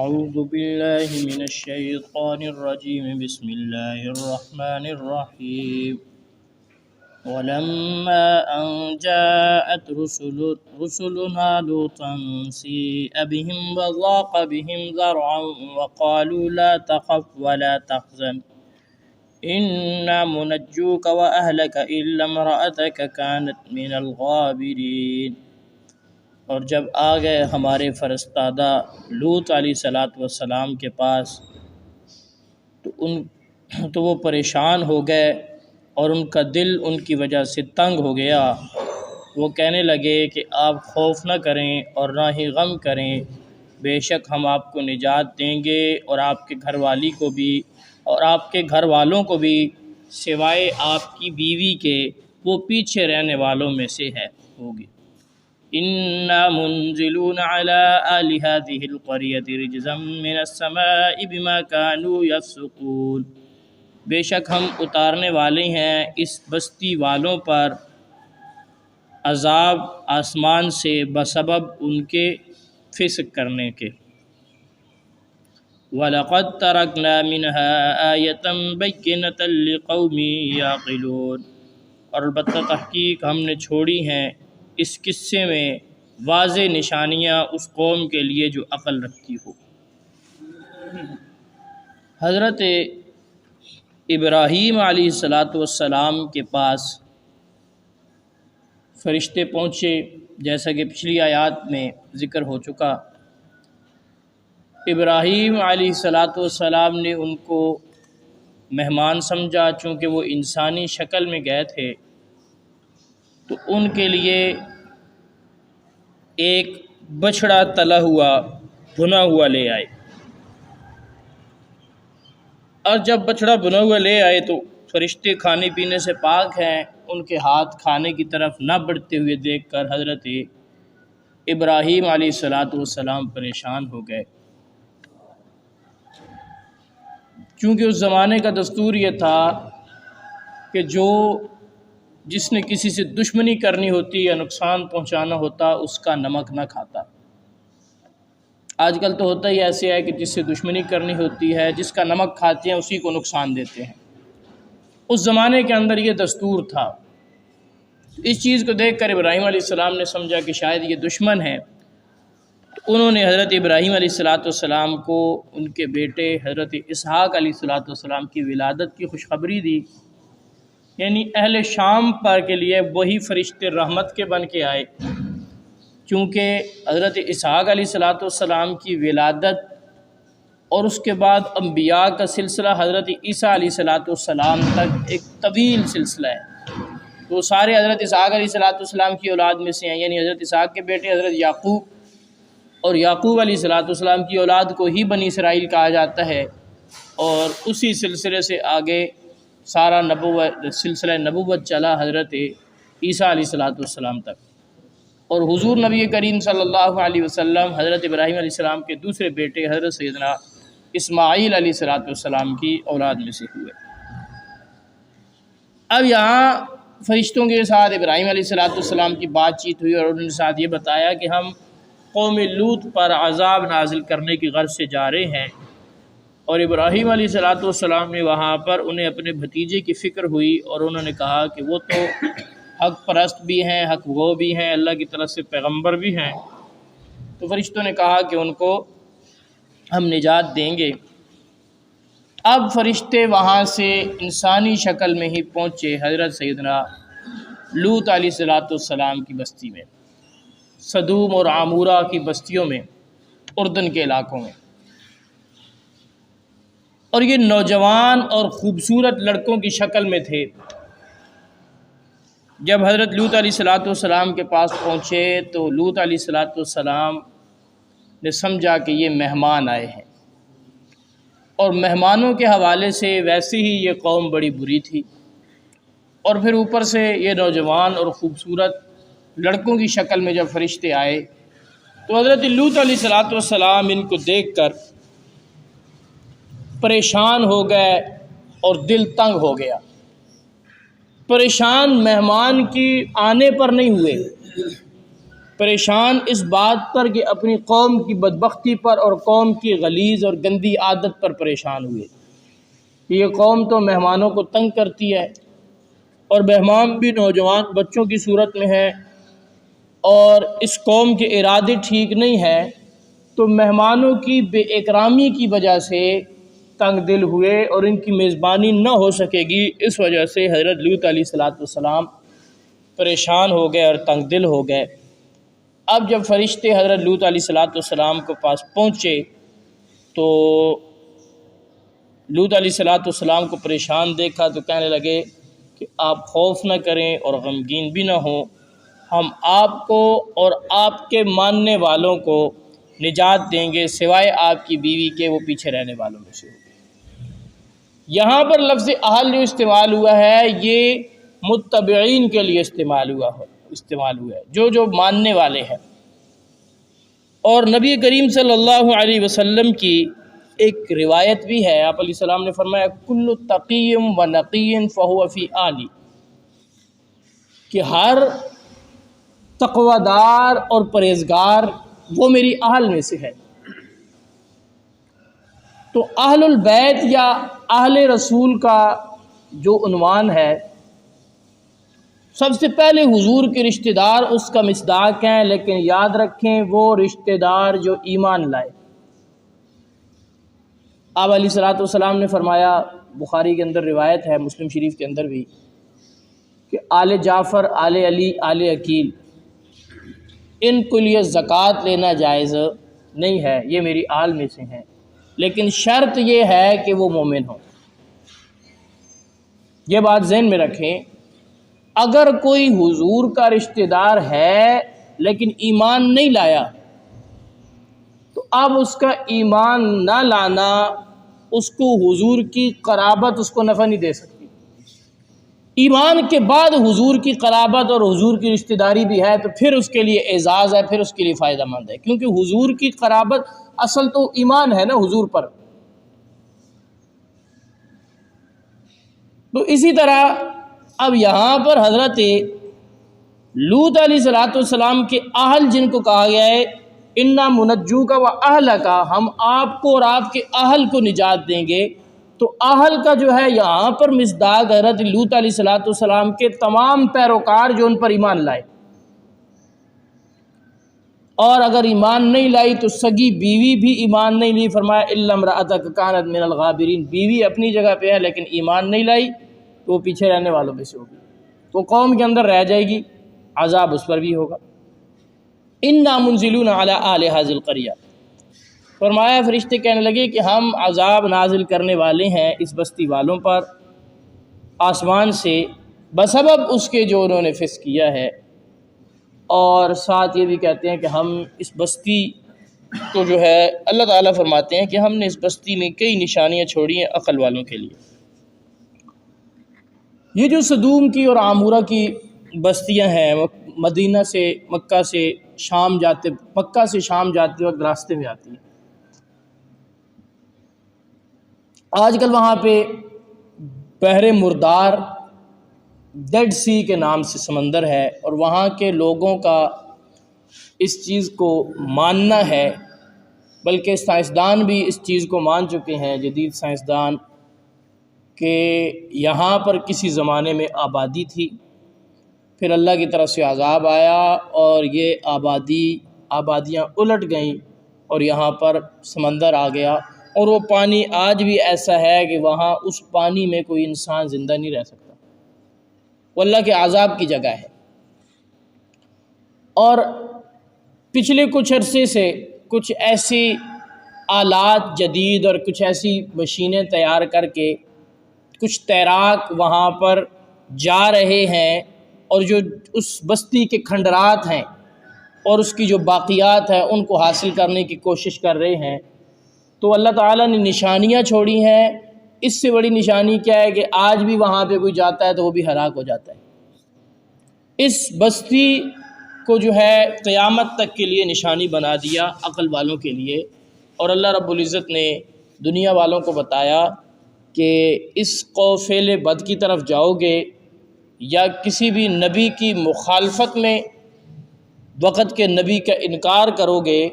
أعوذ بالله من الشيطان الرجيم بسم الله الرحمن الرحيم ولما أن جاءت رسلنا لوطا سيء بهم وضاق بهم ذرعا وقالوا لا تخف ولا تحزن إنا منجوك وأهلك إلا امرأتك كانت من الغابرين۔ اور جب آ گئے ہمارے فرستادہ لوط علیہ السلام کے پاس تو وہ پریشان ہو گئے اور ان کا دل ان کی وجہ سے تنگ ہو گیا۔ وہ کہنے لگے کہ آپ خوف نہ کریں اور نہ ہی غم کریں، بے شک ہم آپ کو نجات دیں گے اور آپ کے گھر والی کو بھی اور آپ کے گھر والوں کو بھی، سوائے آپ کی بیوی کے، وہ پیچھے رہنے والوں میں سے ہوگی۔ اِنَّا مُنزِلُونَ عَلَىٰ أَهْلِ هَٰذِهِ الْقَرْيَةِ رِجْزًا مِّنَ السَّمَاءِ بِمَا كَانُوا يَفْسُقُونَ، بے شک ہم اتارنے والے ہیں اس بستی والوں پر عذاب آسمان سے بسبب ان کے فسق کرنے کے۔ وَلَقَدْ تَرَكْنَا مِنْهَا آيَةً بَيِّنَةً لِقَوْمٍ يَعْقِلُونَ، اور البتہ تحقیق ہم نے چھوڑی ہیں اس قصے میں واضح نشانیاں اس قوم کے لیے جو عقل رکھتی ہو۔ حضرت ابراہیم علیہ السلام کے پاس فرشتے پہنچے، جیسا کہ پچھلی آیات میں ذکر ہو چکا۔ ابراہیم علیہ السلام نے ان کو مہمان سمجھا، چونکہ وہ انسانی شکل میں گئے تھے تو ان کے لیے ایک بچھڑا تلا ہوا بھنا ہوا لے آئے، اور جب بچھڑا بھنا ہوا لے آئے تو فرشتے کھانے پینے سے پاک ہیں، ان کے ہاتھ کھانے کی طرف نہ بڑھتے ہوئے دیکھ کر حضرت ابراہیم علیہ السلام پریشان ہو گئے، چونکہ اس زمانے کا دستور یہ تھا کہ جس نے کسی سے دشمنی کرنی ہوتی یا نقصان پہنچانا ہوتا اس کا نمک نہ کھاتا۔ آج کل تو ہوتا ہی ایسے ہے کہ جس سے دشمنی کرنی ہوتی ہے، جس کا نمک کھاتے ہیں اسی کو نقصان دیتے ہیں۔ اس زمانے کے اندر یہ دستور تھا۔ اس چیز کو دیکھ کر ابراہیم علیہ السلام نے سمجھا کہ شاید یہ دشمن ہے، تو انہوں نے حضرت ابراہیم علیہ السلام کو ان کے بیٹے حضرت اسحاق علیہ السلام کی ولادت کی خوشخبری دی، یعنی اہل شام پر کے لیے وہی فرشتے رحمت کے بن کے آئے، چونکہ حضرت اسحاق علیہ السلام کی ولادت اور اس کے بعد انبیاء کا سلسلہ حضرت عیسیٰ علیہ السلام تک ایک طویل سلسلہ ہے، تو سارے حضرت اسحاق علیہ السلام کی اولاد میں سے ہیں، یعنی حضرت اسحاق کے بیٹے حضرت یعقوب، اور یعقوب علیہ السلام کی اولاد کو ہی بنی اسرائیل کہا جاتا ہے، اور اسی سلسلے سے آگے سارا سلسلہ نبوت چلا حضرت عیسیٰ علیہ السلام تک، اور حضور نبی کریم صلی اللہ علیہ وسلم حضرت ابراہیم علیہ السلام کے دوسرے بیٹے حضرت سیدنا اسماعیل علیہ السلام کی اولاد میں سے ہوئے۔ اب یہاں فرشتوں کے ساتھ ابراہیم علیہ السلام کی بات چیت ہوئی اور انہوں نے ساتھ یہ بتایا کہ ہم قوم لوط پر عذاب نازل کرنے کی غرض سے جا رہے ہیں، اور ابراہیم علیہ السلام نے وہاں پر انہیں اپنے بھتیجے کی فکر ہوئی، اور انہوں نے کہا کہ وہ تو حق پرست بھی ہیں، حق گو بھی ہیں، اللہ کی طرف سے پیغمبر بھی ہیں، تو فرشتوں نے کہا کہ ان کو ہم نجات دیں گے۔ اب فرشتے وہاں سے انسانی شکل میں ہی پہنچے حضرت سیدنا لوط علیہ السلام کی بستی میں، سدوم اور عمورہ کی بستیوں میں، اردن کے علاقوں میں، اور یہ نوجوان اور خوبصورت لڑکوں کی شکل میں تھے۔ جب حضرت لوط علیہ السلام کے پاس پہنچے تو لوط علیہ السلام نے سمجھا کہ یہ مہمان آئے ہیں، اور مہمانوں کے حوالے سے ویسے ہی یہ قوم بڑی بری تھی، اور پھر اوپر سے یہ نوجوان اور خوبصورت لڑکوں کی شکل میں جب فرشتے آئے تو حضرت لوط علیہ السلام ان کو دیکھ کر پریشان ہو گئے اور دل تنگ ہو گیا۔ پریشان مہمان کی آنے پر نہیں ہوئے، پریشان اس بات پر کہ اپنی قوم کی بدبختی پر اور قوم کی غلیظ اور گندی عادت پر پریشان ہوئے کہ یہ قوم تو مہمانوں کو تنگ کرتی ہے، اور مہمان بھی نوجوان بچوں کی صورت میں ہے، اور اس قوم کے ارادے ٹھیک نہیں ہیں، تو مہمانوں کی بے اکرامی کی وجہ سے تنگ دل ہوئے اور ان کی میزبانی نہ ہو سکے گی، اس وجہ سے حضرت لوط علیہ السلام پریشان ہو گئے اور تنگ دل ہو گئے۔ اب جب فرشتے حضرت لوط علیہ السلام کے پاس پہنچے تو لوط علیہ السلام کو پریشان دیکھا تو کہنے لگے کہ آپ خوف نہ کریں اور غمگین بھی نہ ہوں، ہم آپ کو اور آپ کے ماننے والوں کو نجات دیں گے سوائے آپ کی بیوی کے، وہ پیچھے رہنے والوں میں سے ہوگی۔ یہاں پر لفظ اہل جو استعمال ہوا ہے یہ متبعین کے لیے استعمال ہوا ہے، جو ماننے والے ہیں۔ اور نبی کریم صلی اللہ علیہ وسلم کی ایک روایت بھی ہے، آپ علیہ السلام نے فرمایا کل تقی و نقی فہو فی آلی، کہ ہر تقوی دار اور پرہیزگار وہ میری اہل میں سے ہے۔ تو اہل البیت یا اہل رسول کا جو عنوان ہے، سب سے پہلے حضور کے رشتہ دار اس کا مصداق ہیں، لیکن یاد رکھیں وہ رشتہ دار جو ایمان لائے۔ آپ علیہ السلام نے فرمایا، بخاری کے اندر روایت ہے، مسلم شریف کے اندر بھی، کہ آل جعفر، آل علی، آل عقیل ان کے لیے زکوٰۃ لینا جائز نہیں ہے، یہ میری آل میں سے ہیں، لیکن شرط یہ ہے کہ وہ مومن ہوں۔ یہ بات ذہن میں رکھیں، اگر کوئی حضور کا رشتہ دار ہے لیکن ایمان نہیں لایا تو اب اس کا ایمان نہ لانا اس کو حضور کی قرابت اس کو نفع نہیں دے سکتی۔ ایمان کے بعد حضور کی قرابت اور حضور کی رشتہ داری بھی ہے تو پھر اس کے لیے اعزاز ہے، پھر اس کے لیے فائدہ مند ہے، کیونکہ حضور کی قرابت اصل تو ایمان ہے نا حضور پر۔ تو اسی طرح اب یہاں پر حضرت لوط علیہ السلام کے اہل جن کو کہا گیا ہے انا منجوک و اہلک، ہم آپ کو اور آپ کے اہل کو نجات دیں گے، تو اہل کا جو ہے یہاں پر مصداق حضرت لوط علیہ السلام کے تمام پیروکار جو ان پر ایمان لائے، اور اگر ایمان نہیں لائی تو سگی بیوی بھی ایمان نہیں لی، فرمایا الا امرأتک کانت من الغابرین، بیوی اپنی جگہ پہ ہے لیکن ایمان نہیں لائی تو وہ پیچھے رہنے والوں میں سے ہوگی، تو قوم کے اندر رہ جائے گی، عذاب اس پر بھی ہوگا۔ انا منزلون علی اہل ھذی القریہ، فرمایا فرشتے کہنے لگے کہ ہم عذاب نازل کرنے والے ہیں اس بستی والوں پر آسمان سے بسبب اس کے جو انہوں نے فسق کیا ہے، اور ساتھ یہ بھی کہتے ہیں کہ ہم اس بستی کو جو ہے اللہ تعالیٰ فرماتے ہیں کہ ہم نے اس بستی میں کئی نشانیاں چھوڑی ہیں عقل والوں کے لیے۔ یہ جو صدوم کی اور عامورہ کی بستیاں ہیں مدینہ سے مکہ سے شام جاتے وقت راستے میں آتی ہیں، آج کل وہاں پہ بحر مردار ڈیڈ سی کے نام سے سمندر ہے، اور وہاں کے لوگوں کا اس چیز کو ماننا ہے، بلکہ سائنسدان بھی اس چیز کو مان چکے ہیں، جدید سائنسدان، کہ یہاں پر کسی زمانے میں آبادی تھی، پھر اللہ کی طرف سے عذاب آیا اور یہ آبادیاں الٹ گئیں اور یہاں پر سمندر آ گیا، اور وہ پانی آج بھی ایسا ہے کہ وہاں اس پانی میں کوئی انسان زندہ نہیں رہ سکتا، وہ اللہ کے عذاب کی جگہ ہے۔ اور پچھلے کچھ عرصے سے کچھ ایسی آلات جدید اور کچھ ایسی مشینیں تیار کر کے کچھ تیراک وہاں پر جا رہے ہیں، اور جو اس بستی کے کھنڈرات ہیں اور اس کی جو باقیات ہیں ان کو حاصل کرنے کی کوشش کر رہے ہیں، تو اللہ تعالیٰ نے نشانیاں چھوڑی ہیں۔ اس سے بڑی نشانی کیا ہے کہ آج بھی وہاں پہ کوئی جاتا ہے تو وہ بھی ہلاک ہو جاتا ہے۔ اس بستی کو جو ہے قیامت تک کے لیے نشانی بنا دیا عقل والوں کے لیے، اور اللہ رب العزت نے دنیا والوں کو بتایا کہ اس فعل بد کی طرف جاؤ گے یا کسی بھی نبی کی مخالفت میں وقت کے نبی کا انکار کرو گے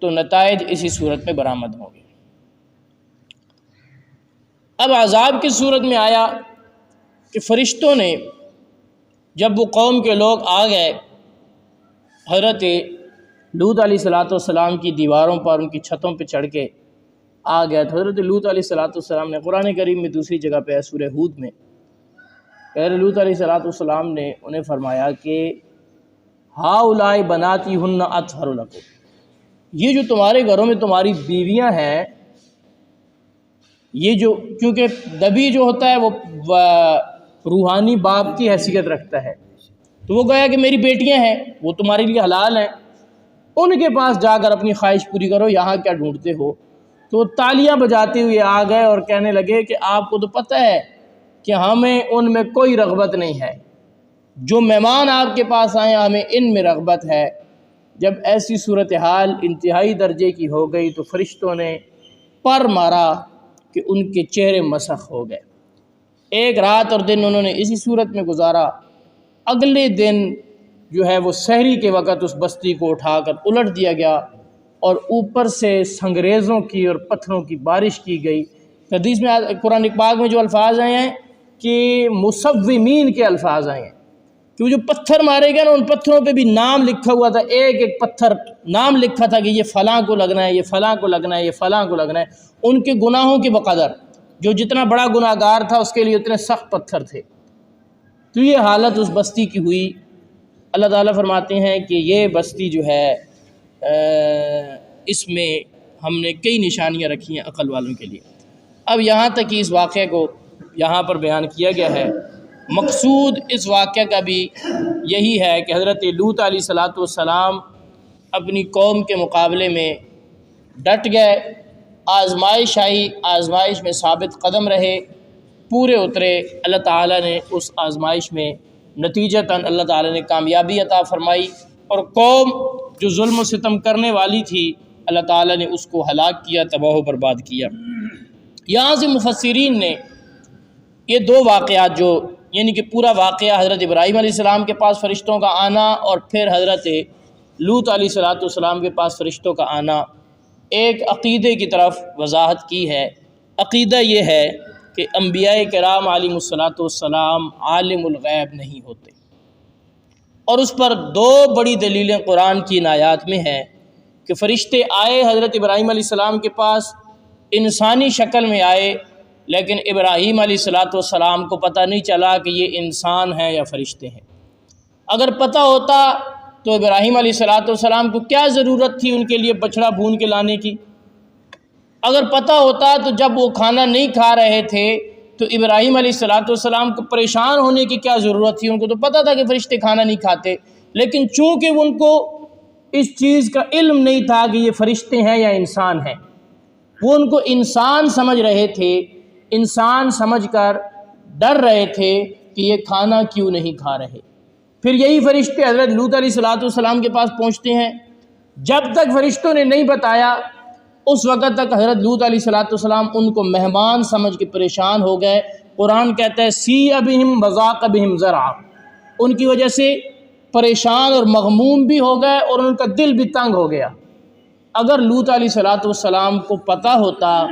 تو نتائج اسی صورت میں برآمد ہوں گے۔ اب عذاب کی صورت میں آیا کہ فرشتوں نے جب وہ قوم کے لوگ آ گئے حضرت لوط علیہ السلام کی دیواروں پر، ان کی چھتوں پہ چڑھ کے آ گیا، تو حضرت لوط علیہ السلام نے قرآن کریم میں دوسری جگہ پہ ہے سورہ ہود میں، حضرت لوط علیہ السلام نے انہیں فرمایا کہ ہؤلاء بناتی ہن اطہر لکم، یہ جو تمہارے گھروں میں تمہاری بیویاں ہیں، یہ جو کیونکہ نبی جو ہوتا ہے وہ روحانی باپ کی حیثیت رکھتا ہے، تو وہ گویا کہ میری بیٹیاں ہیں، وہ تمہارے لیے حلال ہیں، ان کے پاس جا کر اپنی خواہش پوری کرو، یہاں کیا ڈھونڈتے ہو؟ تو وہ تالیاں بجاتے ہوئے آ گئے اور کہنے لگے کہ آپ کو تو پتہ ہے کہ ہمیں ان میں کوئی رغبت نہیں ہے، جو مہمان آپ کے پاس آئے ہمیں ان میں رغبت ہے۔ جب ایسی صورتحال انتہائی درجے کی ہو گئی تو فرشتوں نے پر مارا کہ ان کے چہرے مسخ ہو گئے۔ ایک رات اور دن انہوں نے اسی صورت میں گزارا۔ اگلے دن جو ہے وہ سحری کے وقت اس بستی کو اٹھا کر الٹ دیا گیا اور اوپر سے سنگریزوں کی اور پتھروں کی بارش کی گئی۔ حدیث میں قرآن پاک میں جو الفاظ آئے ہیں کہ مسومین کے الفاظ آئے ہیں کہ وہ جو پتھر مارے گئے نا، ان پتھروں پہ بھی نام لکھا ہوا تھا، ایک ایک پتھر نام لکھا تھا کہ یہ فلاں کو لگنا ہے، یہ فلاں کو لگنا ہے، یہ فلاں کو لگنا ہے، ان کے گناہوں کے بقدر، جو جتنا بڑا گناہ گار تھا اس کے لیے اتنے سخت پتھر تھے۔ تو یہ حالت اس بستی کی ہوئی۔ اللہ تعالیٰ فرماتے ہیں کہ یہ بستی جو ہے اس میں ہم نے کئی نشانیاں رکھی ہیں عقل والوں کے لیے۔ اب یہاں تک کہ اس واقعے کو یہاں پر بیان کیا گیا ہے، مقصود اس واقعہ کا بھی یہی ہے کہ حضرت لوط علیہ السلام اپنی قوم کے مقابلے میں ڈٹ گئے، آزمائش آئی، آزمائش میں ثابت قدم رہے، پورے اترے۔ اللہ تعالیٰ نے اس آزمائش میں نتیجتاً اللہ تعالیٰ نے کامیابی عطا فرمائی، اور قوم جو ظلم و ستم کرنے والی تھی اللہ تعالیٰ نے اس کو ہلاک کیا، تباہ و برباد کیا۔ یہاں سے مفسرین نے یہ دو واقعات جو یعنی کہ پورا واقعہ حضرت ابراہیم علیہ السلام کے پاس فرشتوں کا آنا اور پھر حضرت لوط علیہ السلام کے پاس فرشتوں کا آنا، ایک عقیدے کی طرف وضاحت کی ہے۔ عقیدہ یہ ہے کہ انبیاء کرام علیہم السلام عالم الغیب نہیں ہوتے، اور اس پر دو بڑی دلیلیں قرآن کی ان آیات میں ہیں کہ فرشتے آئے حضرت ابراہیم علیہ السلام کے پاس، انسانی شکل میں آئے، لیکن ابراہیم علیہ السلام کو پتہ نہیں چلا کہ یہ انسان ہیں یا فرشتے ہیں۔ اگر پتہ ہوتا تو ابراہیم علیہ السلام کو کیا ضرورت تھی ان کے لیے بچڑا بھون کے لانے کی؟ اگر پتہ ہوتا تو جب وہ کھانا نہیں کھا رہے تھے تو ابراہیم علیہ السلام کو پریشان ہونے کی کیا ضرورت تھی؟ ان کو تو پتہ تھا کہ فرشتے کھانا نہیں کھاتے، لیکن چونکہ ان کو اس چیز کا علم نہیں تھا کہ یہ فرشتے ہیں یا انسان ہیں، وہ ان کو انسان سمجھ رہے تھے، انسان سمجھ کر ڈر رہے تھے کہ یہ کھانا کیوں نہیں کھا رہے۔ پھر یہی فرشتے حضرت لوط علیہ السلام کے پاس پہنچتے ہیں، جب تک فرشتوں نے نہیں بتایا اس وقت تک حضرت لوط علیہ السلام ان کو مہمان سمجھ کے پریشان ہو گئے۔ قرآن کہتا ہے سیء بہم وضاق بہم ذرعا، ان کی وجہ سے پریشان اور مغموم بھی ہو گئے اور ان کا دل بھی تنگ ہو گیا۔ اگر لوط علیہ السلام کو پتہ ہوتا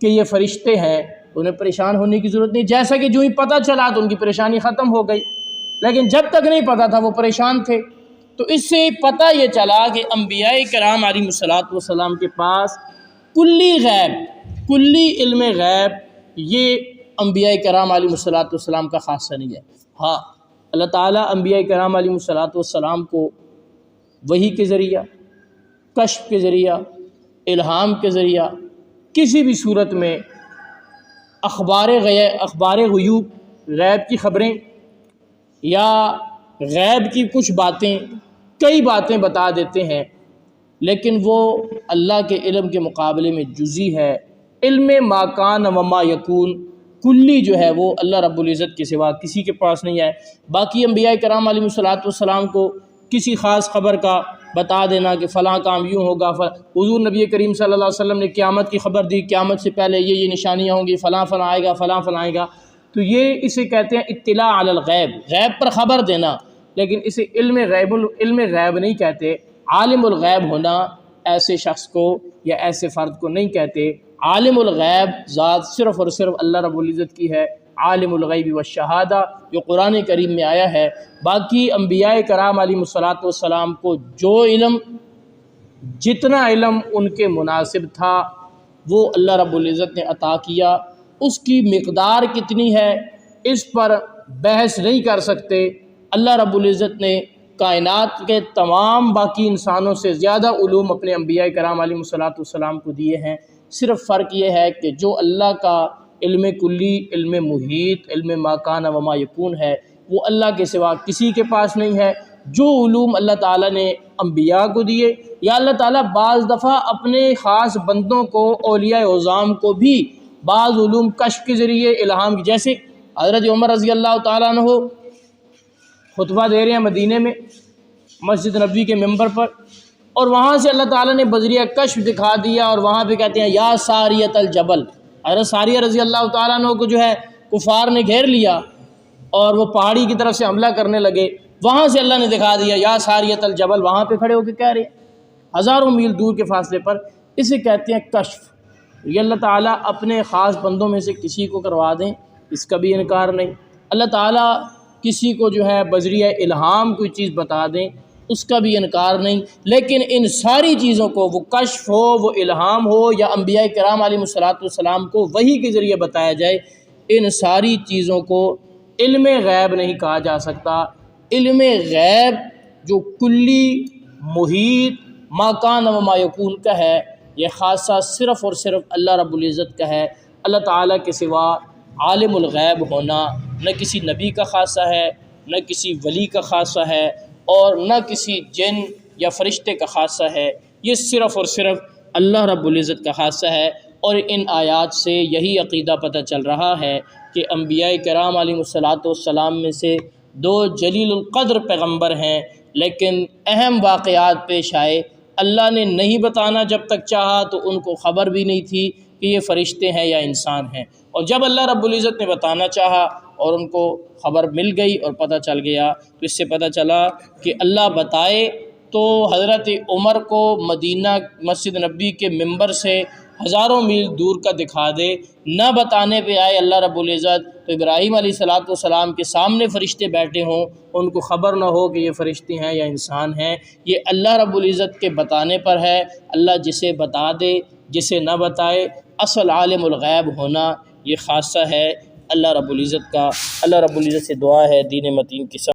کہ یہ فرشتے ہیں تو انہیں پریشان ہونے کی ضرورت نہیں، جیسا کہ جو ہی پتہ چلا تو ان کی پریشانی ختم ہو گئی، لیکن جب تک نہیں پتہ تھا وہ پریشان تھے۔ تو اس سے پتہ یہ چلا کہ انبیاء کرام علیہ السلام کے پاس کلی غیب، کلی علم غیب یہ انبیاء کرام علیہ السلام کا خاصہ نہیں ہے۔ ہاں، اللہ تعالیٰ انبیاء کرام علیہ السلام کو وحی کے ذریعہ، کشف کے ذریعہ، الہام کے ذریعہ، کسی بھی صورت میں اخبار غیوب، غیب کی خبریں یا غیب کی کچھ باتیں، کئی باتیں بتا دیتے ہیں، لیکن وہ اللہ کے علم کے مقابلے میں جزئی ہے۔ علم ما کان و ما یکون کلی جو ہے وہ اللہ رب العزت کے سوا کسی کے پاس نہیں ہے۔ باقی انبیاء کرام علیہ السلام کو کسی خاص خبر کا بتا دینا کہ فلاں کام یوں ہوگا، حضور نبی کریم صلی اللہ علیہ وسلم نے قیامت کی خبر دی، قیامت سے پہلے یہ نشانیاں ہوں گی، فلاں فلاں آئے گا، فلاں فلاں آئے گا، تو یہ اسے کہتے ہیں اطلاع علی الغیب، غیب پر خبر دینا۔ لیکن اسے علم غیب نہیں کہتے۔ عالم الغیب ہونا ایسے شخص کو یا ایسے فرد کو نہیں کہتے۔ عالم الغیب ذات صرف اور صرف اللہ رب العزت کی ہے، عالم الغیب والشہادہ، جو قرآن کریم میں آیا ہے۔ باقی انبیاء کرام علیہم الصلاۃ والسلام کو جو علم، جتنا علم ان کے مناسب تھا وہ اللہ رب العزت نے عطا کیا۔ اس کی مقدار کتنی ہے اس پر بحث نہیں کر سکتے۔ اللہ رب العزت نے کائنات کے تمام باقی انسانوں سے زیادہ علوم اپنے انبیاء کرام علیہم الصلاۃ والسلام کو دیے ہیں۔ صرف فرق یہ ہے کہ جو اللہ کا علم کلی، علم محیط، علم ما کان و ما یکون ہے، وہ اللہ کے سوا کسی کے پاس نہیں ہے۔ جو علوم اللہ تعالیٰ نے انبیاء کو دیے، یا اللہ تعالیٰ بعض دفعہ اپنے خاص بندوں کو، اولیاء عظام کو بھی بعض علوم کشف کے ذریعے الہام کی، جیسے حضرت عمر رضی اللہ تعالیٰ عنہ خطبہ دے رہے ہیں مدینے میں مسجد نبوی کے ممبر پر، اور وہاں سے اللہ تعالیٰ نے بذریعہ کشف دکھا دیا، اور وہاں پہ کہتے ہیں یا ساریۃ الجبل، حضرت ساریہ رضی اللہ تعالیٰ عنہ کو جو ہے کفار نے گھیر لیا اور وہ پہاڑی کی طرف سے حملہ کرنے لگے، وہاں سے اللہ نے دکھا دیا یا ساریۃ الجبل، وہاں پہ کھڑے ہو کے کہہ رہے ہیں ہزاروں میل دور کے فاصلے پر۔ اسے کہتے ہیں کشف۔ یہ اللہ تعالیٰ اپنے خاص بندوں میں سے کسی کو کروا دیں، اس کا بھی انکار نہیں۔ اللہ تعالیٰ کسی کو جو ہے بذریعہ الہام کوئی چیز بتا دیں، اس کا بھی انکار نہیں۔ لیکن ان ساری چیزوں کو، وہ کشف ہو، وہ الہام ہو، یا انبیاء کرام علیہم الصلاۃ والسلام کو وحی کے ذریعے بتایا جائے، ان ساری چیزوں کو علم غیب نہیں کہا جا سکتا۔ علم غیب جو کلی، محیط، ما کان و ما یکون کا ہے، یہ خاصہ صرف اور صرف اللہ رب العزت کا ہے۔ اللہ تعالیٰ کے سوا عالم الغیب ہونا نہ کسی نبی کا خاصہ ہے، نہ کسی ولی کا خاصہ ہے، اور نہ کسی جن یا فرشتے کا خاصہ ہے۔ یہ صرف اور صرف اللہ رب العزت کا خاصہ ہے۔ اور ان آیات سے یہی عقیدہ پتہ چل رہا ہے کہ انبیاء کرام علیہم الصلاۃ والسلام میں سے دو جلیل القدر پیغمبر ہیں، لیکن اہم واقعات پیش آئے، اللہ نے نہیں بتانا جب تک چاہا تو ان کو خبر بھی نہیں تھی کہ یہ فرشتے ہیں یا انسان ہیں، اور جب اللہ رب العزت نے بتانا چاہا اور ان کو خبر مل گئی اور پتہ چل گیا، تو اس سے پتہ چلا کہ اللہ بتائے تو حضرت عمر کو مدینہ مسجد نبی کے ممبر سے ہزاروں میل دور کا دکھا دے، نہ بتانے پہ آئے اللہ رب العزت تو ابراہیم علیہ الصلاۃ والسلام کے سامنے فرشتے بیٹھے ہوں، ان کو خبر نہ ہو کہ یہ فرشتے ہیں یا انسان ہیں، یہ اللہ رب العزت کے بتانے پر ہے۔ اللہ جسے بتا دے، جسے نہ بتائے، اصل عالم الغیب ہونا یہ خاصہ ہے اللہ رب العزت کا۔ اللہ رب العزت سے دعا ہے دین متین کی